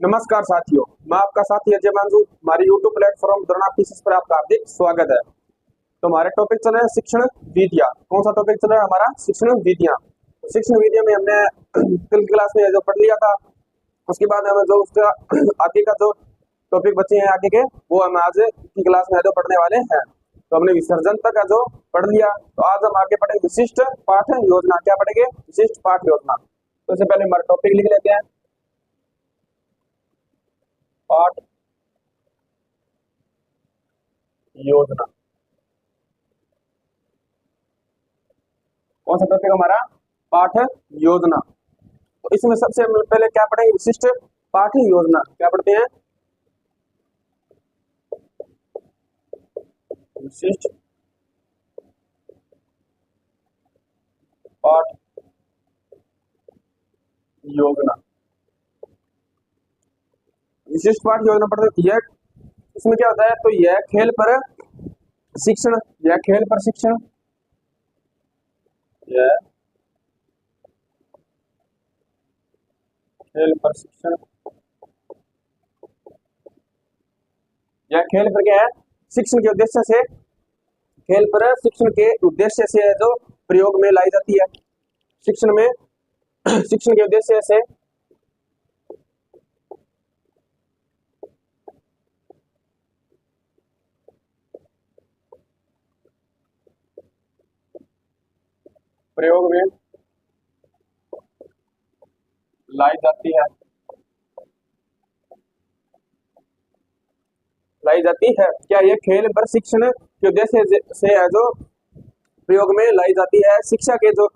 नमस्कार साथियों, मैं आपका साथी अजय मांझू। हमारे YouTube प्लेटफॉर्म द्रोणा पीसीस पर आपका हार्दिक स्वागत है। तो हमारे टॉपिक चल रहे हैं शिक्षण विद्या। कौन सा टॉपिक चल रहा है हमारा? शिक्षण विद्या। शिक्षण विद्या में हमने कल क्लास में जो पढ़ लिया था, उसके बाद हमें जो उसका आगे का जो टॉपिक बचे हैं आगे के, वो हम आज की क्लास में जो पढ़ने वाले हैं। तो हमने विसर्जन तक का जो पढ़ लिया, तो आज हम आगे पढ़ेंगे विशिष्ट पाठ योजना। क्या पढ़ेंगे? विशिष्ट पाठ योजना। तो इससे पहले हमारा टॉपिक लिख लेते हैं। पाठ योजना। कौन सा टॉपिक हमारा? पाठ योजना। तो इसमें सबसे पहले क्या पढ़ेंगे? विशिष्ट पाठ योजना। क्या पढ़ते हैं? विशिष्ट पाठ योजना। विशिष्ट पाठ योजना पढ़ते यह इसमें क्या होता है? तो यह खेल पर शिक्षण, यह खेल पर शिक्षण, यह खेल पर शिक्षण, यह खेल पर क्या है? शिक्षण के उद्देश्य से, खेल पर शिक्षण के उद्देश्य से जो प्रयोग में लाई जाती है। शिक्षण में शिक्षण के उद्देश्य से प्रयोग में लाई जाती है, लाई जाती है। क्या ये खेल पर शिक्षण के उद्देश्य से है जो प्रयोग में लाई जाती है? शिक्षा के जो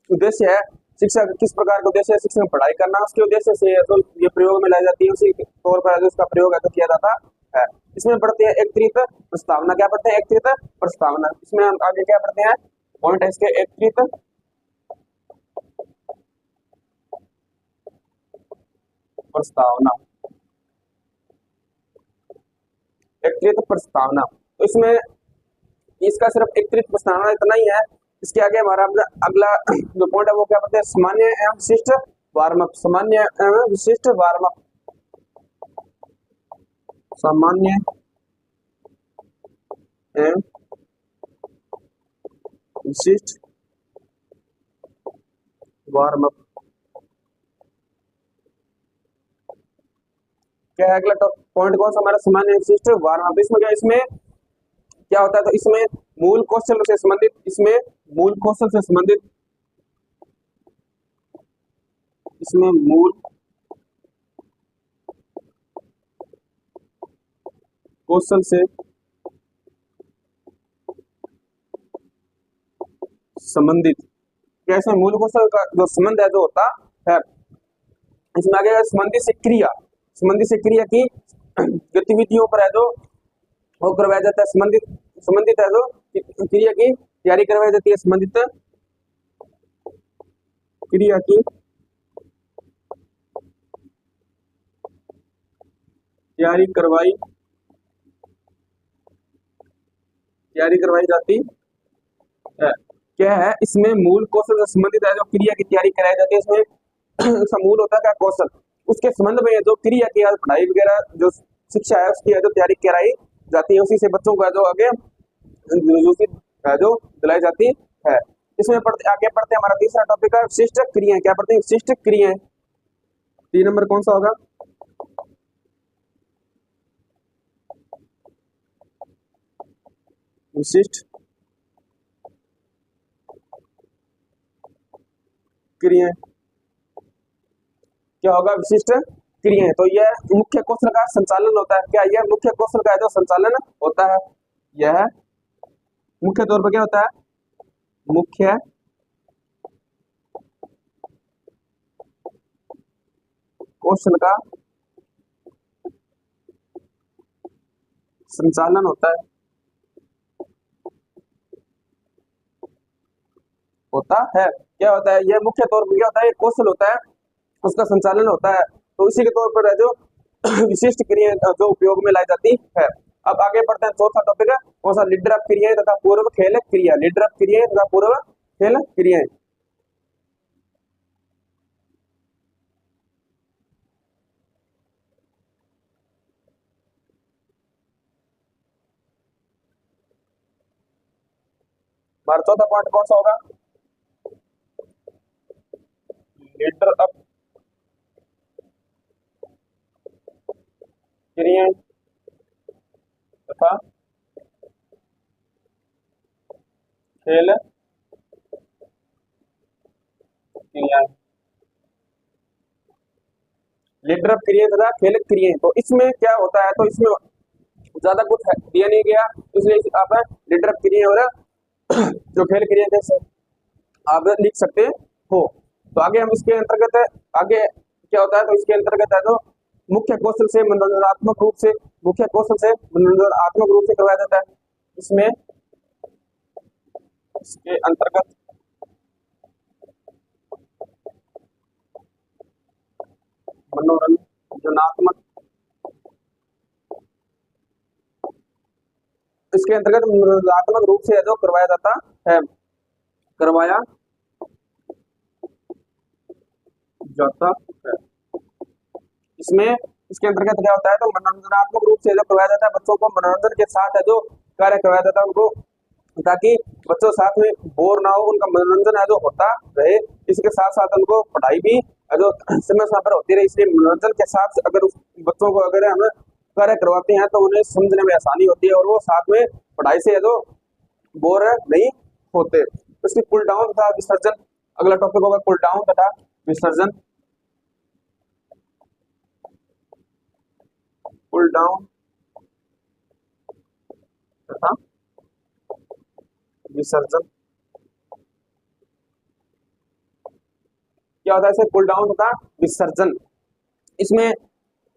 उद्देश्य है, शिक्षा किस प्रकार का उद्देश्य है? शिक्षा में पढ़ाई करना, उसके उद्देश्य से जो ये प्रयोग में लाई जाती है, उसी तौर पर जो इसका प्रयोग है तो किया जाता है। इसमें पढ़ते हैं एकत्रित प्रस्तावना। क्या पढ़ते हैं? एकत्रित प्रस्तावना। इसमें हम आगे क्या पढ़ते हैं? पॉइंट है इसके एकत्रित प्रस्तावना। एकत्रित प्रस्तावना। तो इसमें इसका सिर्फ एकत्रित प्रस्तावना इतना ही है। इसके आगे हमारा अगला जो पॉइंट है वो क्या पढ़ते हैं? सामान्य एवं विशिष्ट वार्मअप। सामान्य एवं विशिष्ट वार्मअप। सामान्य एवं विशिष्ट वार्मअप। क्या है अगला पॉइंट? कौन सा हमारा? सामान्य विशिष्ट वार्मअप। इसमें क्या होता है? तो इसमें मूल कौशल से संबंधित, इसमें मूल कौशल से संबंधित, इसमें मूल कौशल से संबंधित, कैसे मूल कौशल का जो संबंध है जो होता है, इसमें आगे संबंधित से क्रिया, संबंधित से क्रिया की गतिविधियों पर है जो वो करवाया जाता है। संबंधित है जो क्रिया की तैयारी करवाई जाती है। संबंधित क्रिया की तैयारी करवाई जाती है। क्या है? इसमें मूल कौशल से संबंधित है जो क्रिया की तैयारी कराई जाती है। इसमें इसका मूल होता है क्या? कौशल। उसके संबंध में जो क्रिया की पढ़ाई वगैरह जो शिक्षा है उसकी है जो तैयारी कराई जाती है, उसी से बच्चों का जो आगे जो दिलाई जाती है। इसमें आगे पढ़ते हैं हमारा तीसरा टॉपिक है विशिष्ट क्रियाएं। क्या पढ़ते हैं? विशिष्ट क्रियाएं। 3 नंबर कौन सा होगा? विशिष्ट क्रियाएं। क्या होगा? विशिष्ट क्रियाएं। तो यह मुख्य कौशल का संचालन होता है। क्या यह मुख्य कौशल का जो संचालन होता है? यह मुख्य तौर पर क्या होता है? मुख्य कौशल का संचालन होता है, क्या होता है? यह मुख्य तौर पर क्या होता है? एक कौशल होता है, उसका संचालन होता है। तो इसी के तौर पर है जो विशिष्ट क्रियाएं जो उपयोग में लाई जाती है। अब आगे बढ़ते हैं। चौथा टॉपिक है कौन सा? लीडर अप क्रियाएं तथा पूर्व खेल क्रिया। लीडर अप क्रियाएं तथा पूर्व खेल क्रियाएं। हमारा चौथा पॉइंट कौन सा होगा? लीडर अप क्रियाएं तथा खेल क्रियाएं। लीडर अप क्रियाएं तथा खेल क्रियाएं, तो इसमें क्या होता है, तो इसमें ज्यादा कुछ दिया नहीं गया, इसलिए आप लीडर अप क्रियाएं और जो खेल क्रियाएं जैसे आप लिख सकते हो। तो आगे हम इसके अंतर्गत आगे क्या होता है, तो इसके अंतर्गत है तो मुख्य कौशल से मनोरंजनात्मक रूप से, मुख्य कौशल से मनोरंजनात्मक रूप से करवाया जाता है। इसमें इसके अंतर्गत मनोरंजनात्मक, इसके अंतर्गत मनोरंजनात्मक रूप से जो करवाया जाता है, करवाया जाता है। इसमें इसके अंतर्गत क्या होता है, तो मनोरंजनात्मक रूप से जो करवाया जाता है, बच्चों को मनोरंजन के साथ है जो कार्य करवाया जाता है उनको, ताकि बच्चों साथ में बोर ना हो, उनका मनोरंजन है जो होता रहे। इसके साथ साथ उनको पढ़ाई भी है जो समय समय पर होती रहे, इसलिए मनोरंजन के साथ अगर उस बच्चों को अगर हम कार्य करवाते हैं तो उन्हें समझने में आसानी होती है और वो साथ में पढ़ाई से है जो बोर नहीं होते। इसकी पुल डाउन तथा विसर्जन, अगला टॉपिक होगा पुल डाउन तथा विसर्जन। पुल डाउन तथा विसर्जन क्या होता है, इसे पुल डाउन तथा विसर्जन। इसमें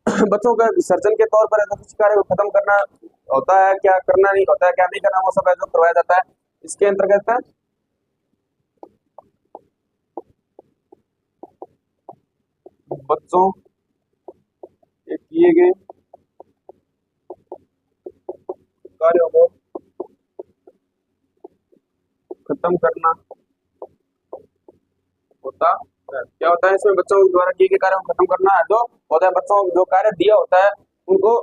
बच्चों का विसर्जन के तौर पर कुछ कार्य को खत्म करना होता है, क्या करना नहीं होता है, क्या नहीं करना, वो सब जो करवाया जाता है। इसके अंतर्गत है बच्चों के किए गए कार्यों को खत्म करना होता है। क्या होता है, इसमें बच्चों द्वारा किए गए कार्यों को खत्म करना है जो होता है, बच्चों को जो कार्य दिया होता है उनको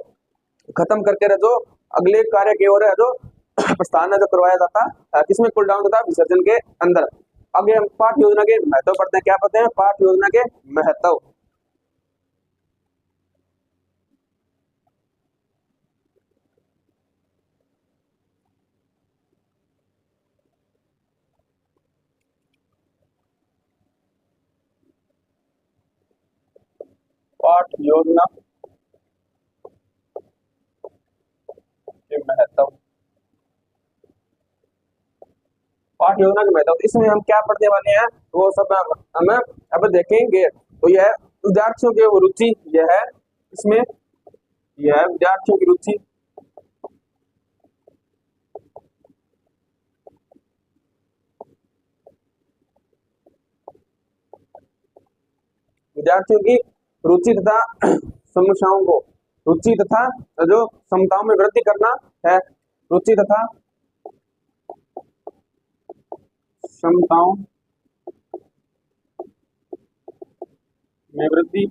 खत्म करके जो अगले कार्य की ओर है जो प्रस्थान है जो करवाया जाता है। किसमें पुल डाउन होता है, विसर्जन के अंदर। आगे हम पाठ योजना के महत्व पढ़ते हैं। क्या पढ़ते हैं, पाठ योजना के महत्व। पाठ योजना के महत्व, पाठ योजना के महत्व, इसमें हम क्या पढ़ने वाले हैं वो सब हम अब देखेंगे। तो यह विद्यार्थियों की रुचि, यह है इसमें, यह है विद्यार्थियों की रुचि, विद्यार्थियों की रुचि तथा समस्याओं को, रुचि तथा जो क्षमताओं में वृद्धि करना है, रुचि तथा क्षमताओं में वृद्धि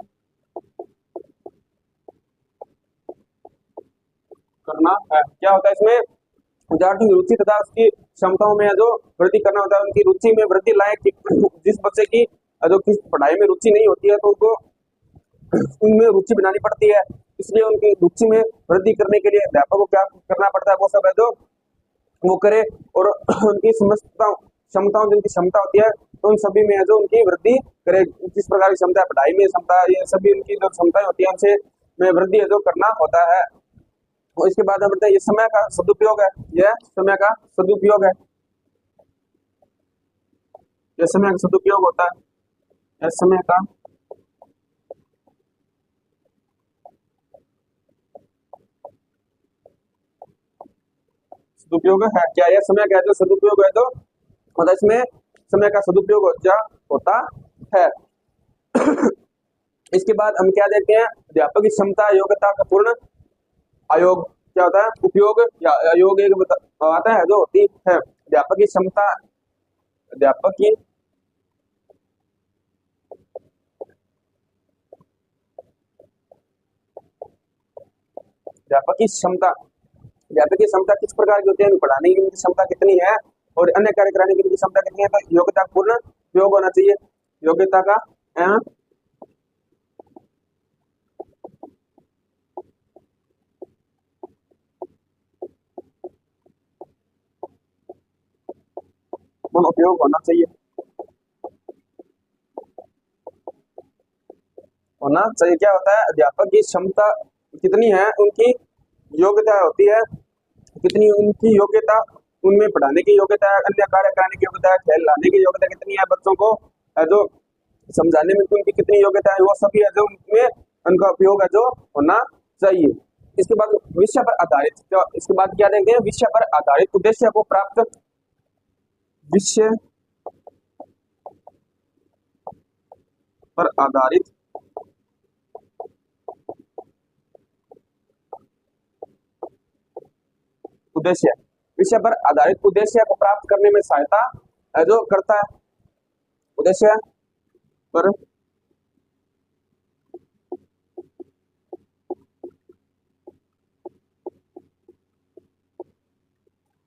करना है। क्या होता है इसमें, विद्यार्थी की रुचि तथा उसकी क्षमताओं में जो वृद्धि करना होता है, उनकी रुचि में वृद्धि लाए। जिस बच्चे की जो किस पढ़ाई में रुचि नहीं होती है तो उनको उनमें रुचि बनानी पड़ती है, इसलिए उनकी रुचि में वृद्धि करने के लिए अध्यापक को क्या करना पड़ता है, वो सब है जो वो करे और उनकी समस्तताओं क्षमताओं, जिनकी क्षमता होती है तो उन सभी में है जो उनकी वृद्धि करे। किस प्रकार की क्षमता है, पढ़ाई में क्षमता, ये सभी उनकी जो क्षमताएं होती है उनसे में वृद्धि है जो करना होता है। और इसके बाद हम बताते हैं ये समय का सदुपयोग है, यह समय का सदुपयोग है, यह समय का सदुपयोग होता है, यह समय का सदुपयोग है। क्या यह समय का जो सदुपयोग है तो मतलब इसमें समय का सदुपयोग होता है। इसके बाद हम क्या देखते हैं, अध्यापक की क्षमता योग्यता का पूर्ण आयोग, क्या होता है, उपयोग या अयोग एक आता है जो होती है। अध्यापक की क्षमता, अध्यापक की अध्यापक की क्षमता, अध्यापक की क्षमता किस प्रकार की होती है, पढ़ाने की उनकी क्षमता कितनी है, और अन्य कार्य कराने की क्षमता कितनी है, तो योग्यता का पूर्ण उपयोग होना चाहिए, योग्यता का पूर्ण उपयोग होना चाहिए, क्या होता है, अध्यापक की क्षमता कितनी है, उनकी योग्यता होती है, कितनी उनकी योग्यता, उनमें पढ़ाने की योग्यता है, अन्य कार्य कराने की योग्यता है, खेल लाने की योग्यता कितनी है, बच्चों को जो समझाने में उनकी कितनी योग्यता है, वो सभी है जो उनमें उनका उपयोग है जो होना चाहिए। इसके बाद विषय पर आधारित, तो इसके बाद क्या देखते हैं, विषय पर आधारित उद्देश्य को प्राप्त, विषय पर आधारित उद्देश्य, विषय पर आधारित उद्देश्य को प्राप्त करने में सहायता जो करता है, उद्देश्य पर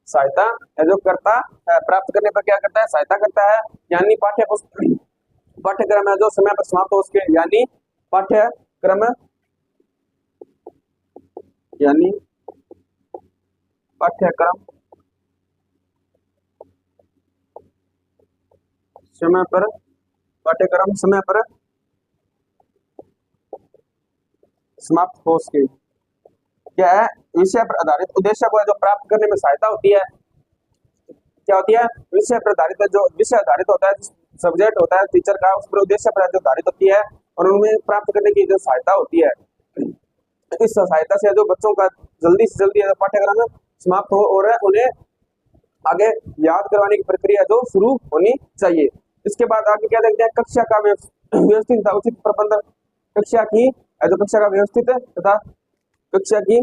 सहायता जो करता है, प्राप्त करने पर क्या करता है, सहायता करता है, यानी पाठ्यक्रम है जो समय पर समाप्त हो सके, यानी पाठ्यक्रम यानी पाठ्यक्रम समय पर पाठ्यक्रम समय पर समाप्त हो सके, क्या है, विषय पर आधारित उद्देश्य को जो प्राप्त करने में सहायता होती है, क्या होती है, विषय पर आधारित, जो विषय आधारित होता है, सब्जेक्ट होता है टीचर का, उस पर उद्देश्य पर जो आधारित होती है और उनमें प्राप्त करने की जो सहायता होती है, इस सहायता से जो बच्चों का जल्दी से जल्दी पाठ्यक्रम समाप्त हो और उन्हें आगे याद करवाने की प्रक्रिया जो शुरू होनी चाहिए। इसके बाद आगे क्या देखते हैं, कक्षा का व्यवस्थित तथा उचित प्रबंधन, कक्षा की जो कक्षा का व्यवस्थित तथा कक्षा की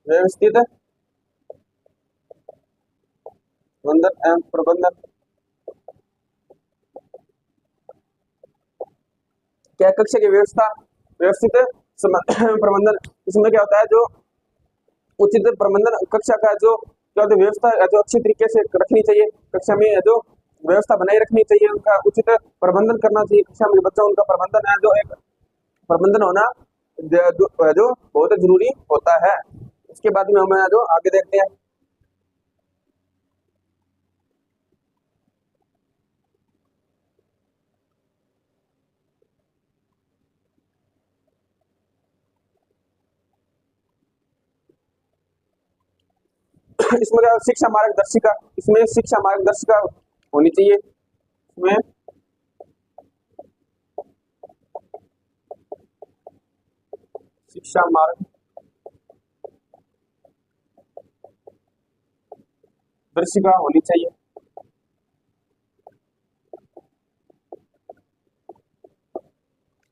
व्यवस्थित प्रबंधन, क्या कक्षा की व्यवस्था व्यवस्थित प्रबंधन, इसमें क्या होता है, जो उचित प्रबंधन कक्षा का जो क्या होता है, व्यवस्था जो अच्छी तरीके से रखनी चाहिए, कक्षा में जो व्यवस्था बनाए रखनी चाहिए, उनका उचित प्रबंधन करना चाहिए, कक्षा में बच्चा उनका प्रबंधन है जो एक प्रबंधन होना जो बहुत जरूरी होता है। उसके बाद में हम जो आगे देखते हैं, इसमें क्या शिक्षा मार्गदर्शिका, इसमें शिक्षा मार्गदर्शिका होनी चाहिए, इसमें शिक्षा मार्गदर्शिका होनी चाहिए,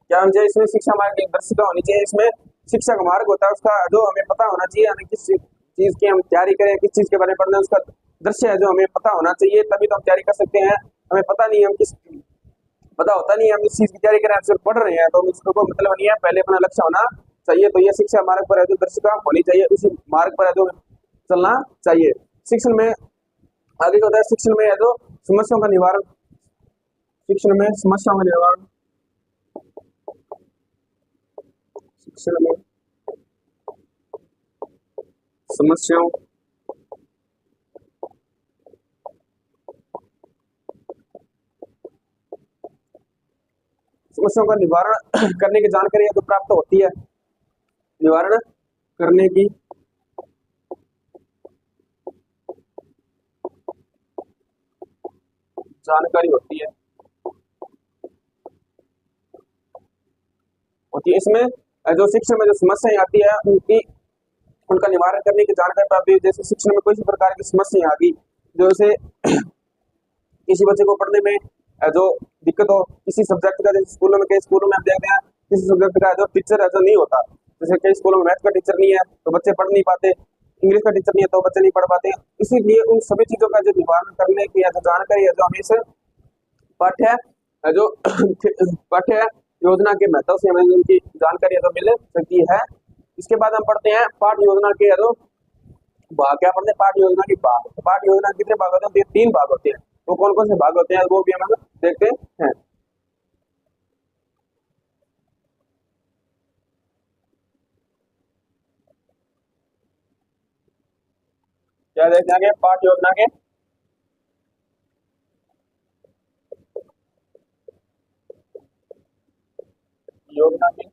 क्या होनी चाहिए, इसमें शिक्षा मार्गदर्शिका होनी चाहिए, इसमें शिक्षा का मार्ग होता है उसका जो हमें पता होना चाहिए, हमें किस चीज की हम तैयारी करें, किस चीज के बारे में पढ़ना है, उसका दृश्य है जो हमें पता होना चाहिए, तभी तो हम तैयारी कर सकते हैं। हमें पता नहीं, हम किस पता होता नहीं, हम इस चीज की तैयारी करें, सिर्फ पढ़ रहे हैं तो इसको कोई मतलब नहीं है, पहले अपना लक्ष्य होना चाहिए। तो ये शिक्षा मार्ग पर है जो दर्शिका होनी चाहिए, उसी मार्ग पर है जो चलना चाहिए। शिक्षण में आगे होता है, शिक्षण में है जो समस्याओं का निवारण, शिक्षण में समस्याओं का निवारण, शिक्षण में समस्याओं समस्याओं का निवारण करने की जानकारी है जो प्राप्त होती है, निवारण करने की जानकारी होती है इसमें जो शिक्षण में जो समस्याएं आती है उनका निवारण करने की जानकारी प्राप्त हुई। जैसे शिक्षण में कोई भी प्रकार की समस्या आ गई, जैसे किसी बच्चे को पढ़ने में जो दिक्कत हो, किसी सब्जेक्ट का, जैसे स्कूलों में, कई स्कूलों में हम देखते हैं किसी सब्जेक्ट का जो टीचर है जो नहीं होता, जैसे कई स्कूलों में मैथ का टीचर नहीं है तो बच्चे पढ़ नहीं पाते, इंग्लिश का टीचर नहीं है तो बच्चे नहीं पढ़ पाते। इसीलिए उन सभी चीजों का जो निवारण करने की जो जानकारी है जो हमें पाठ्य जो पाठ्य योजना के महत्व से हमें इनकी जानकारी है तो मिल सकती है। इसके बाद हम पढ़ते हैं पाठ योजना के है तो भाग। क्या पढ़ते हैं? पाठ योजना की भाग। तो पाठ योजना के कितने भाग होते हैं? तो ये 3 भाग होते हैं। वो कौन कौन से भाग होते हैं वो भी हम देखते हैं। क्या देखते हैं पाठ योजना के योजना के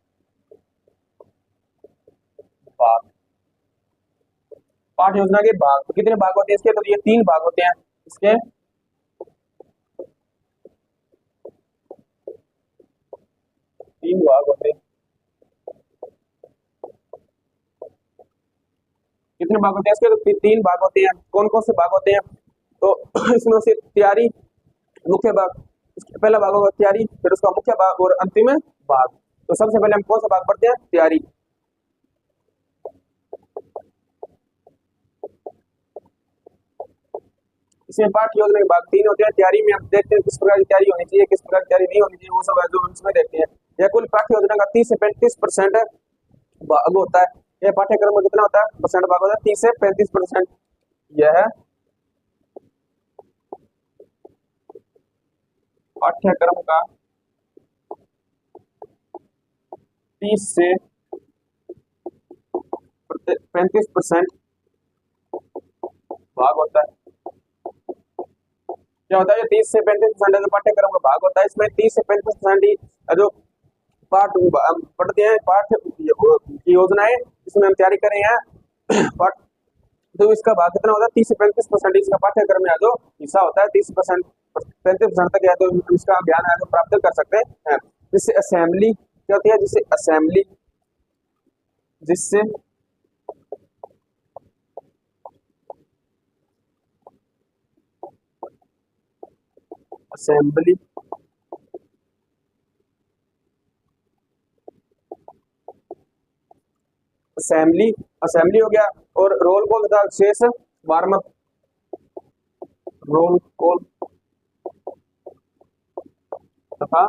भाग। पाठ योजना के भाग तो कितने भाग होते हैं इसके? तो ये 3 भाग होते हैं इसके। 3 भाग होते हैं। कितने भाग होते हैं इसके? तो 3 भाग होते हैं। कौन कौन से भाग होते हैं? तो इसमें से तैयारी, मुख्य भाग। पहला भाग होगा तैयारी, फिर उसका मुख्य भाग और अंतिम भाग। तो सबसे पहले हम कौन सा भाग पढ़ते हैं? तैयारी। इसमें पाठ योजना के भाग 3 होते हैं। तैयारी में हम देखते हैं किस प्रकार की तैयारी होनी चाहिए, किस प्रकार की तैयारी नहीं होनी चाहिए, वो सब है जो हम इसमें देखते हैं। यह कुल पाठ्य योजना का 30 से 35% भाग होता है। यह पाठ्यक्रम में कितना होता है? परसेंट भाग होता है 30 से 35%। यह है पाठ्यक्रम का 30 से 35% भाग होता है। क्या होता है? 30 से 35% जो पाठ्यक्रम का भाग होता है, इसमें 30 से 35% ही जो पाठ हम पढ़ते हैं, पाठ की योजनाएं इसमें हम तैयारी कर रहे हैं पाठ। तो इसका भाग कितना होता है? 30 से 35% इसका पाठ्यक्रम में जो हिस्सा होता है 30% 35% तक है तो इसका ज्ञान है जो प्राप्त कर सकते हैं। जिससे असेंबली क्या होती है? जिससे असेंबली जिससे असेंबली असेंबली असेंबली हो गया। और रोल कॉल तथा शेष वार्म अप, रोल कॉल तथा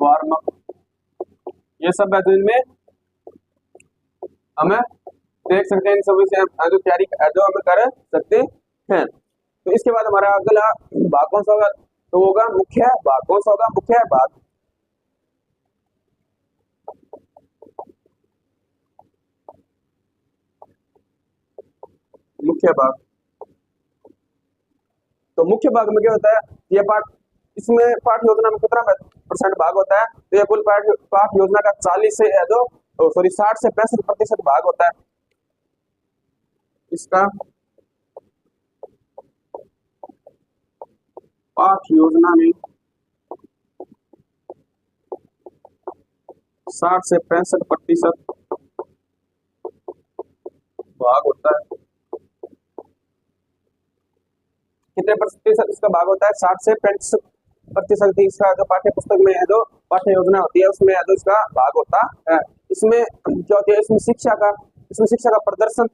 वार्म अप, ये सब है जो इनमें हमें देख सकते हैं। इन सभी से हम जो तैयारी जो हम कर सकते हैं। तो इसके बाद हमारा अगला भाग कौन सा होगा? तो होगा मुख्य भाग। कौन सा होगा? मुख्य भाग। मुख्य भाग। तो मुख्य भाग में क्या होता है? ये पाठ, इसमें पाठ योजना में कितना परसेंट भाग होता है? तो ये कुल पाठ पाठ योजना का 40 से जो सॉरी 60 से 65% भाग होता है इसका। पाठ योजना में 60 से 65% भाग होता है। कितने प्रतिशत इसका भाग होता है? 60 से 65% इसका जो पाठ्य पुस्तक में है जो पाठ्य योजना होती है उसमें जो इसका भाग होता है। इसमें क्या होती है? इसमें शिक्षा का प्रदर्शन,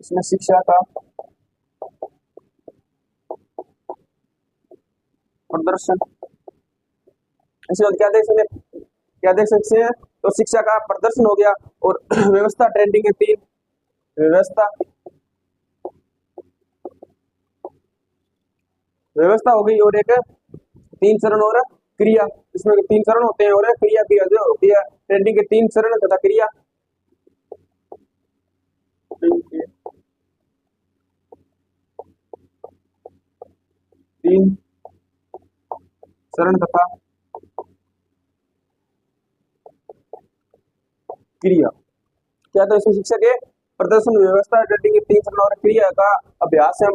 इसमें शिक्षा का प्रदर्शन। इसमें क्या देख सकते हैं? तो शिक्षा का प्रदर्शन हो गया। और व्यवस्था ट्रेंडिंग है 3 व्यवस्था व्यवस्था हो गई। और एक 3 चरण और क्रिया। इसमें 3 चरण होते हैं और क्रिया भी जो होती है। ट्रेंडिंग के 3 चरण तथा क्रिया। 3 चरण तथा क्रिया। क्या तो इसमें शिक्षा के प्रदर्शन, व्यवस्था, ट्रेंडिंग के 3 चरण और क्रिया का अभ्यास है।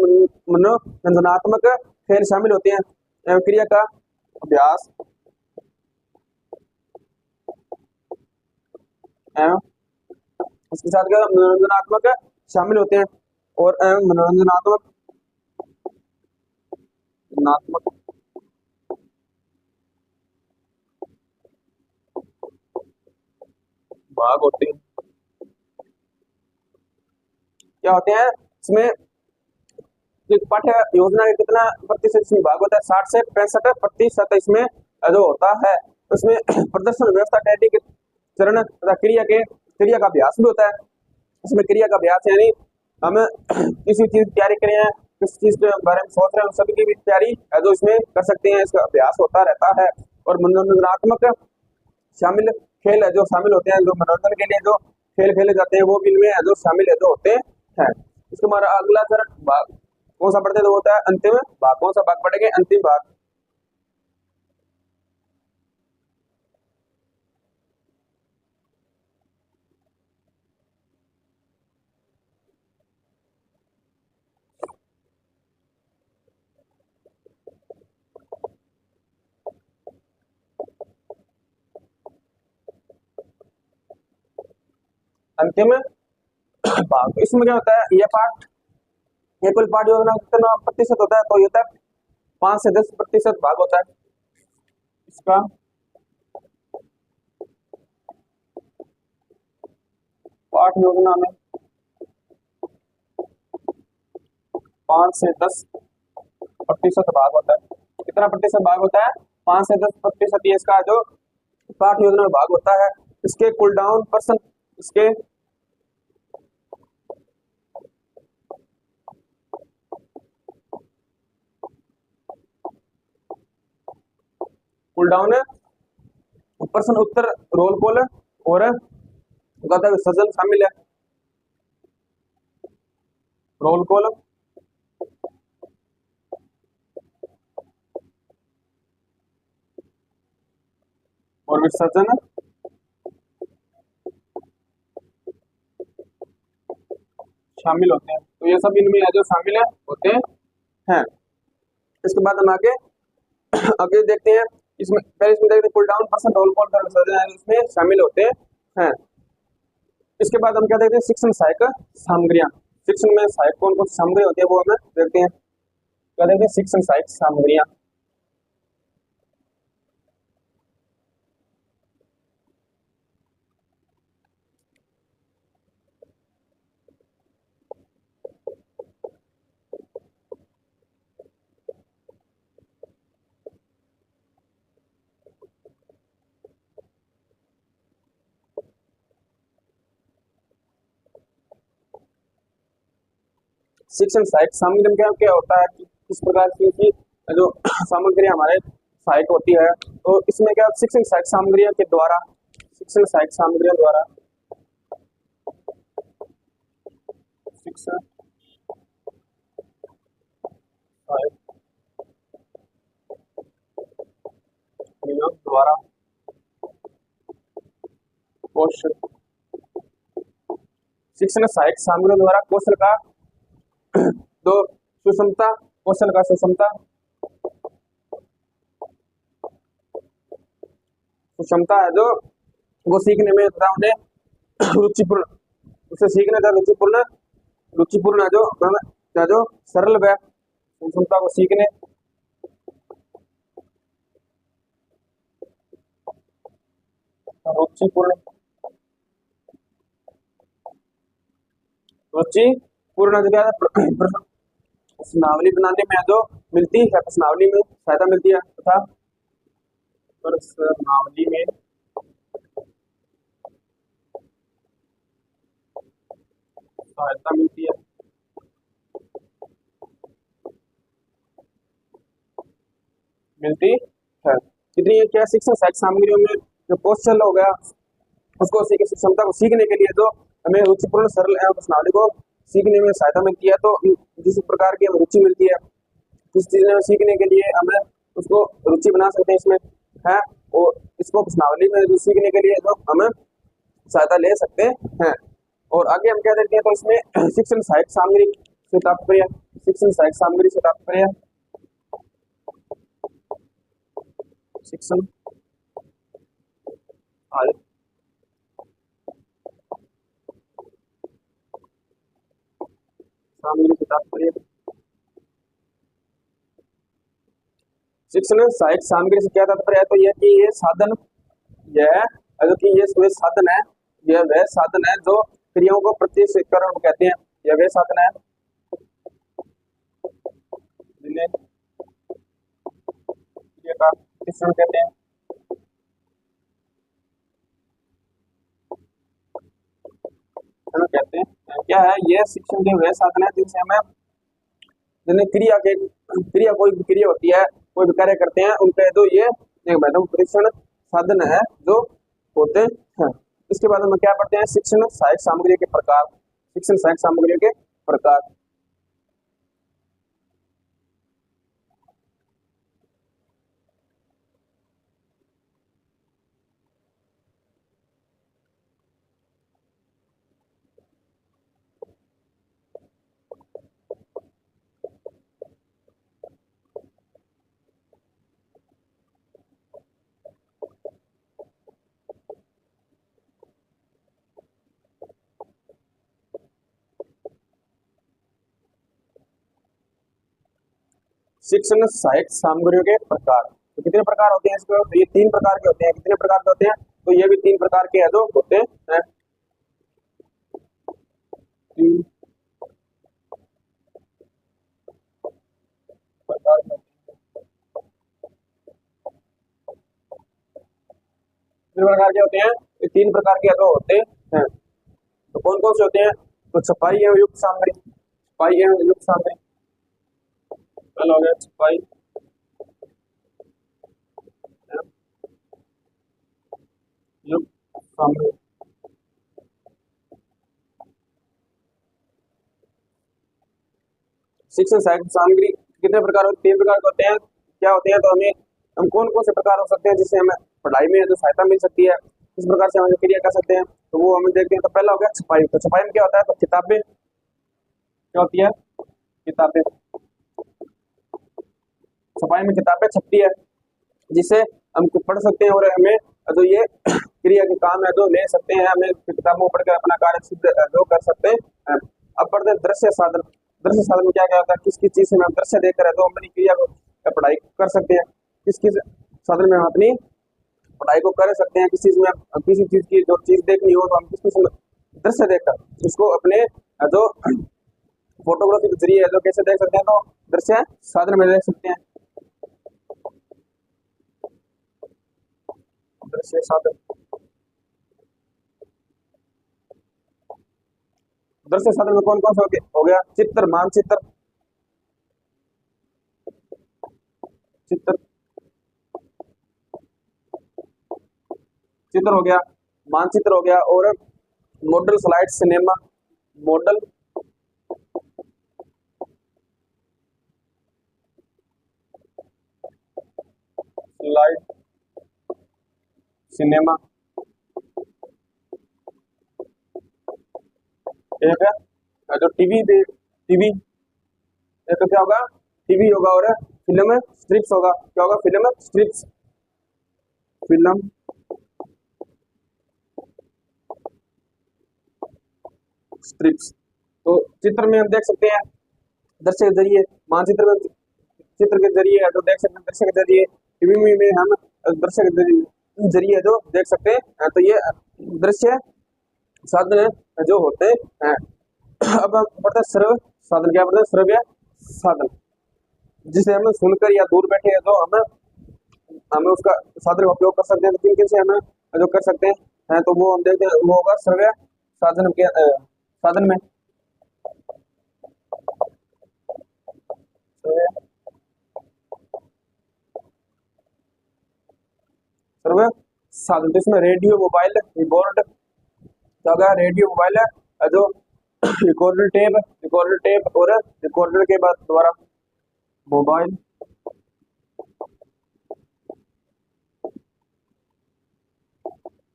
मनोरंजनात्मक खेल शामिल होते हैं एवं क्रिया का अभ्यास एवं इसके साथ क्या मनोरंजनात्मक शामिल होते हैं। और मनोरंजनात्मक नात्मक भाग होते हैं। क्या होते हैं इसमें? तो पाठ्य योजना का कितना प्रतिशत इसमें भाग होता है? 60 से 65% इसमें जो होता है उसमें प्रदर्शन व्यवस्था टैली के चरण तथा क्रिया का अभ्यास भी होता है। इसमें क्रिया का अभ्यास यानी हम किसी चीज की तैयारी करें हैं, किस चीज के बारे में सोच रहे हैं, उन सभी की भी तैयारी जो इसमें कर सकते हैं। इसका अभ्यास होता रहता है। और मनोरंजनात्मक शामिल खेल है जो शामिल होते हैं, जो मनोरंजन के लिए जो खेल खेले जाते हैं वो भी इनमें जो शामिल है जो होते हैं। इसके हमारा अगला चरण भाग कौन सा पढ़ते हैं तो होता है अंतिम भाग। कौन सा भाग पढ़ेंगे? अंतिम भाग। अंतिम भाग इसमें क्या होता है? ये कुल पाठ योजना कितना प्रतिशत होता है? तो ये होता है 5 से 10% भाग होता है इसका। पाठ योजना में 5 से 10% भाग होता है। कितना प्रतिशत भाग होता है? 5 से 10% ये इसका जो पाठ योजना में भाग होता है। इसके कुल डाउन पर्सन इसके पुल डाउन पर्सन उत्तर रोल कॉल और गदा विसर्जन शामिल है। रोल कॉल और विसर्जन शामिल होते हैं। तो ये सब इनमें जो शामिल है होते हैं। इसके बाद हम आगे आगे देखते हैं। इसमें पहले इसमें देखते हैं pull down person roll call और विसर्जन इसमें शामिल होते हैं। इसके बाद हम क्या देखते हैं? शिक्षण सहायक सामग्रियां। शिक्षण में सहायक कौन कौन सी सामग्री होती है वो हमें देखते हैं। क्या देखते हैं? शिक्षण सहायक सामग्रियां। शिक्षण सहायक सामग्री में क्या होता है कि किस प्रकार की जो सामग्री हमारे सहायक होती है। तो इसमें क्या शिक्षण सहायक सामग्रियों के द्वारा शिक्षण सहायक सामग्रियों द्वारा शिक्षण सहायक द्वारा कौशल शिक्षण सहायक सामग्रियों द्वारा कौशल का दो सुषमता कौशल का सुषमता सुषमता है जो वो सीखने में तथा उन्हें रुचिपूर्ण उसे सीखने का रुचिपूर्ण है जो सरल व सुषमता को सीखने रुचिपूर्ण प्रश्नावली बनाने में जो मिलती है, प्रश्नावली में सहायता मिलती है तथा प्रश्नावली में सहायता मिलती है। कितनी क्या शिक्षण सहायक सामग्रियों में जो कौशल हो गया उसको क्षमता को सीखने के लिए जो हमें रुचिपूर्ण सरल एवं प्रश्नावली को सीखने में सहायता मिलती है। तो जिस प्रकार की हमें रुचि मिलती है किस चीज में सीखने के लिए हमें उसको रुचि बना सकते हैं इसमें है। और इसको प्रश्नावली में जो सीखने के लिए जो हम सहायता ले सकते हैं। और आगे हम क्या देखते हैं? तो इसमें शिक्षण सहायक सामग्री से तात्पर्य शिक्षण सहायक सामग्री से तात्पर्य शिक्षण सामग्री से तात्पर्य शिक्षण सहायक सामग्री से क्या तात्पर्य है? तो यह कि ये साधन कि ये वह साधन है, यह वह साधन है जो क्रियाओं को प्रत्यक्ष कहते हैं। यह वह साधन है इन्हें क्रिया का शिक्षण कहते हैं। कहते हैं क्या है, ये शिक्षण के वे साधन है जिनसे हमें जिन्हें क्रिया कोई भी क्रिया होती है, कोई भी कार्य करते हैं, उनके तो ये एक महत्वपूर्ण परीक्षण साधन है जो होते हैं। इसके बाद हम क्या पढ़ते हैं, शिक्षण सहायक सामग्री के प्रकार। शिक्षण सहायक सामग्री के प्रकार। शिक्षण सहायक सामग्रियों के प्रकार, तो कितने प्रकार होते हैं इसको, तो ये 3 प्रकार के होते हैं। कितने प्रकार के होते हैं, तो ये भी 3 प्रकार के हैं जो होते हैं। 3 प्रकार के, 3 प्रकार के होते हैं, ये 3 प्रकार के जो होते हैं। तो कौन कौन से होते हैं, तो छपाई एवं युक्त सामग्री, छपाई एवं युक्त सामग्री हो गया, छपाई युक्त सामग्री। शिक्षण सहायक सामग्री कितने प्रकार होते हैं, 3 प्रकार के होते हैं। क्या होते हैं, तो हम कौन कौन से प्रकार हो सकते हैं जिससे हमें पढ़ाई में जो सहायता मिल सकती है, इस प्रकार से हम क्रिया कर सकते हैं, तो वो हमें देखते हैं। तो पहला हो गया छपाई। तो छपाई में क्या होता है, तो किताबें क्या होती है, किताबें, छपाई में किताबें छपती है जिसे हम पढ़ सकते हैं और हमें जो ये क्रिया के काम है जो ले सकते हैं, हमें किताबों को पढ़कर अपना कार्य सिद्ध जो कर सकते हैं। अब पढ़ते हैं दृश्य साधन। दृश्य साधन में क्या क्या होता है, किस किस चीज से हम दृश्य देख रहे हैं तो हम अपनी क्रिया को पढ़ाई कर सकते हैं। किस किस साधन में हम अपनी पढ़ाई को कर सकते हैं, किस चीज में किसी चीज की जो चीज देखनी हो तो हम किस किस दृश्य देखकर उसको अपने जो फोटोग्राफी के जरिए जो कैसे देख सकते हैं, तो दृश्य साधन में देख सकते हैं। दृश्य साधन, दृश्य साधन में कौन कौन से हो गया, चित्र, मानचित्र, चित्र चित्र हो गया, मानचित्र हो गया, और model slide cinema, model slide cinema, एक है जो टीवी एक तो क्या होगा, टीवी होगा, और फिल्म स्ट्रिप्स होगा। क्या होगा, फिल्म स्ट्रिप्स, फिल्म स्ट्रिप्स। तो चित्र में हम देख सकते हैं दृश्य के जरिए, मानचित्र में चित्र के जरिए जो देख सकते हैं दृश्य के जरिए, टीवी में हम दृश्य के जरिए जो देख सकते हैं। तो ये दृश्य साधन जो होते हैं। अब हम पढ़ते हैं श्रव्य साधन। क्या पढ़ते हैं, श्रव्य साधन, जिसे हमें सुनकर या दूर बैठे तो हमें उसका साधन का उपयोग कर सकते हैं। तो किन किन से हमें जो कर सकते हैं, तो वो हम देखते हैं, वो होगा श्रव्य साधन के साधन में श्रव्य साधन। तो इसमें रेडियो, मोबाइल, रिकॉर्ड, क्या होगा, रेडियो, मोबाइल है जो रिकॉर्डर टेप और रिकॉर्डर के बाद द्वारा मोबाइल,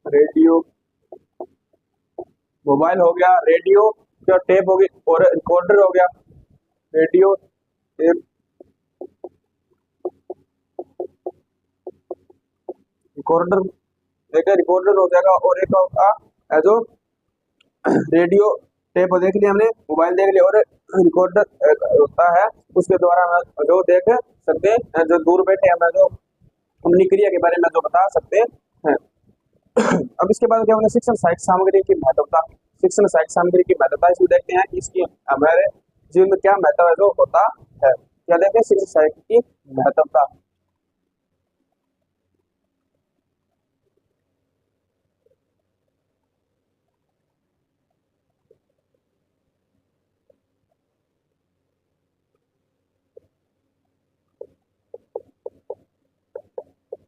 रेडियो, मोबाइल हो गया, रेडियो जो टेप हो गई, और रिकॉर्डर हो गया, रेडियो टेप, रिकॉर्डर, एक रिकॉर्डर हो जाएगा, और एक होगा जो रेडियो टेप देख लिया हमने, मोबाइल देख लिया, और रिकॉर्डर होता है उसके द्वारा हम जो देख सकते हैं, जो दूर बैठे हमें जो अपनी क्रिया के बारे में जो बता सकते हैं। अब इसके बाद क्या होगा, शिक्षण सहायक सामग्री की महत्वता। शिक्षण सहायक सामग्री की महत्वता इसमें देखते हैं कि इसकी हमारे जीवन में क्या महत्व है जो होता है। क्या देखते हैं, शिक्षण सहायक की महत्वता।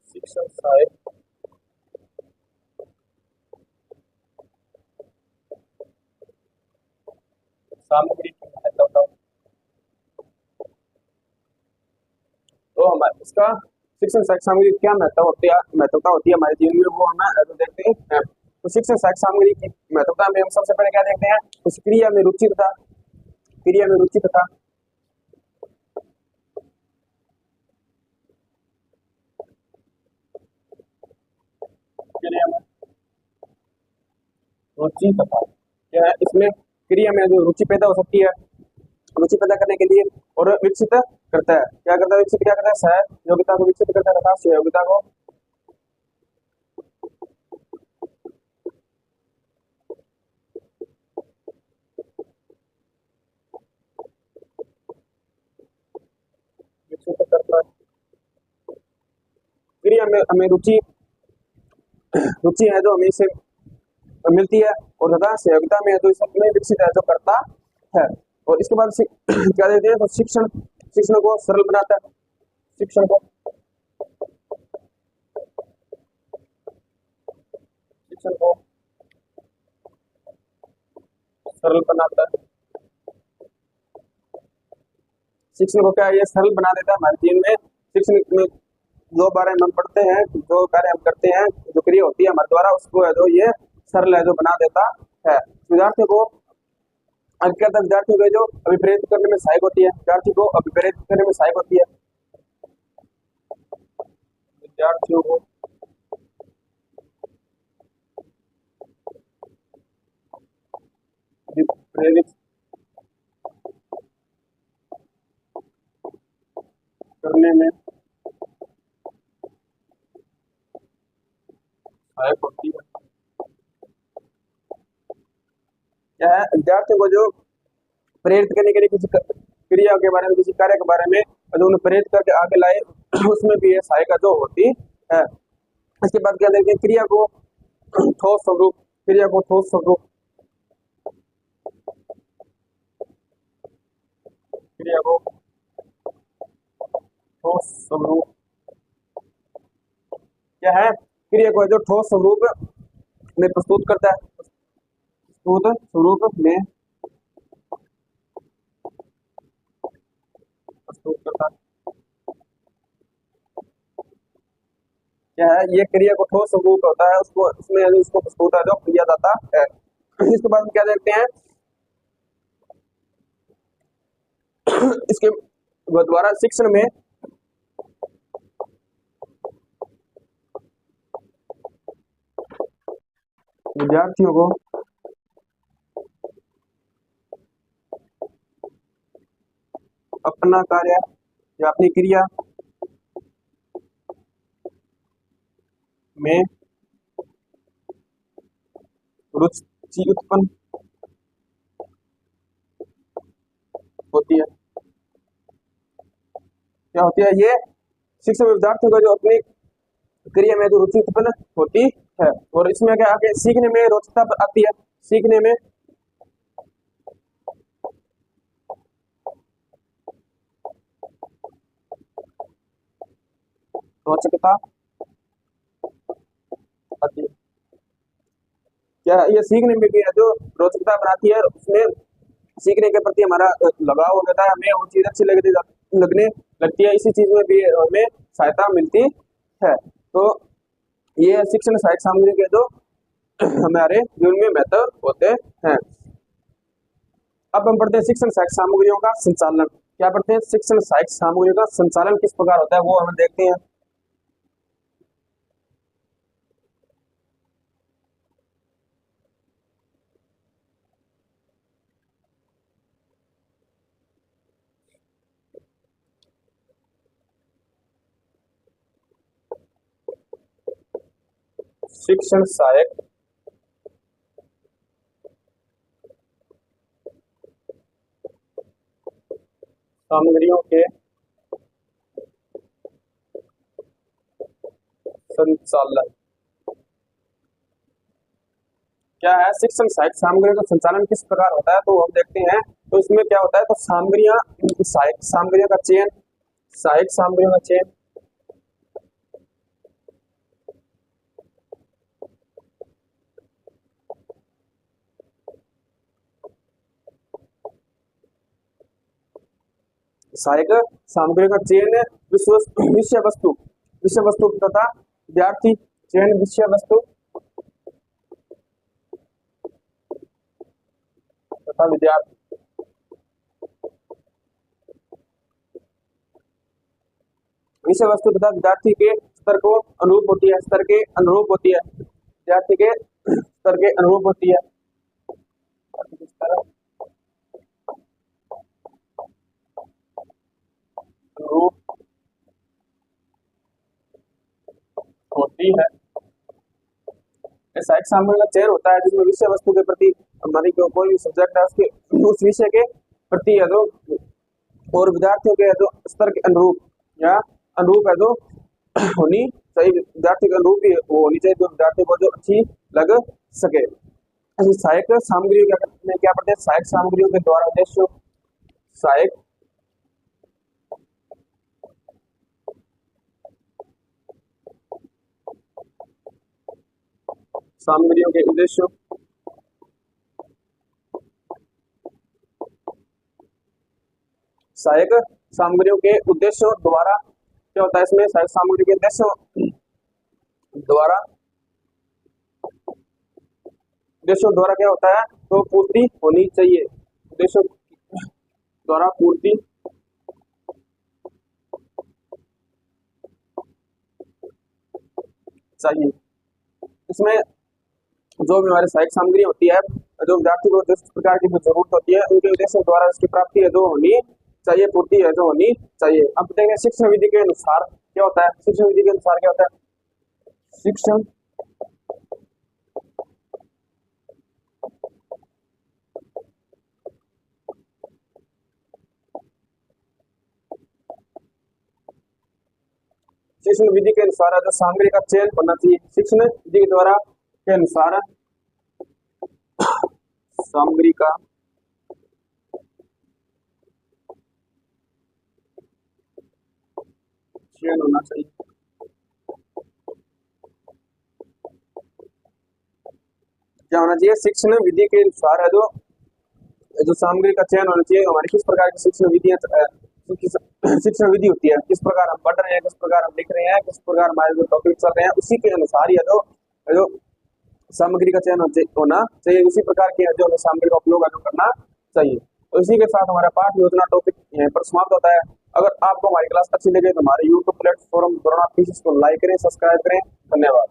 शिक्षण सहायक सामग्री की महत्वता। तो हमारे इसका शिक्षण सहायक सामग्री की क्या महत्वता होती है हमारे जीवन में, वो हमें तो देखते हैं। तो शिक्षण सहायक सामग्री की महत्वता में हम सबसे पहले क्या देखते हैं, उस क्रिया में रुचि तथा, क्रिया में रुचि तथा क्रिया में रुचि तथा क्या है, इसमें क्रिया में जो रुचि पैदा हो सकती है, रुचि पैदा करने के लिए और विकसित करता है, क्या करता है, विकसित क्या करता है, सहयोगिता को विकसित करता है तथा सहयोगिता को विकसित करता है। क्रिया में हमें रुचि रुचि है जो हमें से मिलती है, और तथा सहयोगिता में है जो इसमें विकसित है जो करता है। और इसके बाद क्या देते हैं, तो शिक्षण शिक्षण को सरल बनाता है, शिक्षण को शिक्षण को सरल बनाता है। शिक्षण को क्या है, ये सरल बना देता है हमारे जीवन में। शिक्षण में जो बारे में हम पढ़ते हैं, जो कार्य हम करते हैं, जो क्रिया होती है हमारे द्वारा, उसको है जो ये सरल है जो बना देता है। विद्यार्थियों को क्या था, विद्यार्थियों को जो अभिप्रेरित करने में सहायक होती है, विद्यार्थी को अभिप्रेरित करने में सहायक होती है, विद्यार्थियों को अभिप्रेरित करने में सहायक होती है। क्या है, विद्यार्थियों को जो प्रेरित करने के लिए किसी क्रिया के बारे में, किसी कार्य के बारे में जो उन्हें प्रेरित करके आगे लाए, उसमें भी ये सहायक जो होती है। इसके बाद क्या देखते हैं, क्रिया को ठोस स्वरूप, क्रिया को ठोस स्वरूप, क्रिया को ठोस स्वरूप क्या है, क्रिया को जो ठोस स्वरूप में प्रस्तुत करता है, प्रस्तुत स्वरूप में प्रस्तुत करता है। क्या है, ये क्रिया को ठोस स्वरूप होता है, उसको इसमें उसको प्रस्तुत है जो किया जाता है। इसके बाद हम क्या देखते हैं, इसके द्वारा शिक्षण में विद्यार्थियों को अपना कार्य या अपनी क्रिया में रुचि उत्पन्न होती है। क्या होती है, ये शिक्षण विद्यार्थियों को जो अपनी क्रिया में जो रुचि उत्पन्न होती है, और इसमें क्या आगे सीखने में रोचकता आती है, सीखने में रोचकता आती है। क्या ये सीखने में भी है जो रोचकता बनाती है, उसमें सीखने के प्रति हमारा लगाव हो जाता है, हमें वो चीज अच्छी लगने लगती है, इसी चीज में भी हमें सहायता मिलती है। तो ये शिक्षण सहायक सामग्री के जो हमारे जीवन में महत्व होते हैं। अब हम पढ़ते हैं शिक्षण सहायक सामग्रियों का संचालन। क्या पढ़ते हैं, शिक्षण सहायक सामग्रियों का संचालन किस प्रकार होता है, वो हम देखते हैं। शिक्षण सहायक सामग्रियों के संचालन। क्या है, शिक्षण सहायक सामग्रियों का संचालन किस प्रकार होता है, तो हम देखते हैं। तो इसमें क्या होता है, तो सामग्रियां, सहायक सामग्रियों का चयन, सहायक सामग्रियों का चयन, सहायक सामग्रियों का चयन, विषय वस्तु, विषय वस्तु तथा विद्यार्थी, चयन विषय वस्तु तथा विद्यार्थी, विषय वस्तु तथा विद्यार्थी के स्तर को अनुरूप होती है, स्तर के अनुरूप होती है, विद्यार्थी के स्तर के अनुरूप होती है, अनुरूप होती है। सहायक सामग्री का चयन होता है जिसमें विषय वस्तु के प्रति, हमारी कोई भी सब्जेक्ट है उसके उस विषय के प्रति है जो, और विद्यार्थियों के जो स्तर के अनुरूप या अनुरूप है जो होनी चाहिए, विद्यार्थी के अनुरूप ही वो होनी चाहिए जो विद्यार्थी को जो अच्छी लग सके। सहायक सामग्रियों क्या पढ़ते हैं, सहायक सामग्रियों के द्वारा उद्देश्य, सहायक सामग्रियों के उद्देश्य, सहायक सामग्रियों के उद्देश्यों द्वारा क्या होता है, इसमें सहायक सामग्री के उद्देश्यों द्वारा, उद्देश्यों द्वारा क्या होता है, तो पूर्ति होनी चाहिए, उद्देश्यों द्वारा पूर्ति चाहिए। इसमें जो भी हमारी सहायक सामग्री होती है, जो विद्यार्थी को जिस प्रकार की जो जरूरत होती है उनके उद्देश्यों द्वारा उसकी प्राप्ति है जो होनी चाहिए, पूर्ति है जो होनी चाहिए। अब देखेंगे शिक्षण विधि के अनुसार क्या होता है, शिक्षण विधि के अनुसार क्या होता है, शिक्षण शिक्षण विधि के अनुसार जो सामग्री का चयन होना चाहिए, शिक्षण विधि के द्वारा के अनुसार सामग्री का चयन होना चाहिए, क्या होना चाहिए, शिक्षण विधि के अनुसार है जो सामग्री का चयन होना चाहिए। हमारी किस प्रकार की शिक्षण विधियां, शिक्षण विधि होती है, किस प्रकार हम पढ़ रहे हैं, किस प्रकार हम लिख रहे हैं, किस प्रकार हमारे जो टॉपिक चल रहे हैं, उसी के अनुसार ही जो सामग्री का चयन होना चाहिए, उसी प्रकार की जो हमें सामग्री का उपयोग करना चाहिए। तो इसी के साथ हमारा पाठ योजना टॉपिक यहीं पर समाप्त होता है। अगर आपको हमारी क्लास अच्छी लगे तो हमारे यूट्यूब प्लेटफॉर्म द्रोणापीसीएस को लाइक करें, सब्सक्राइब करें। धन्यवाद।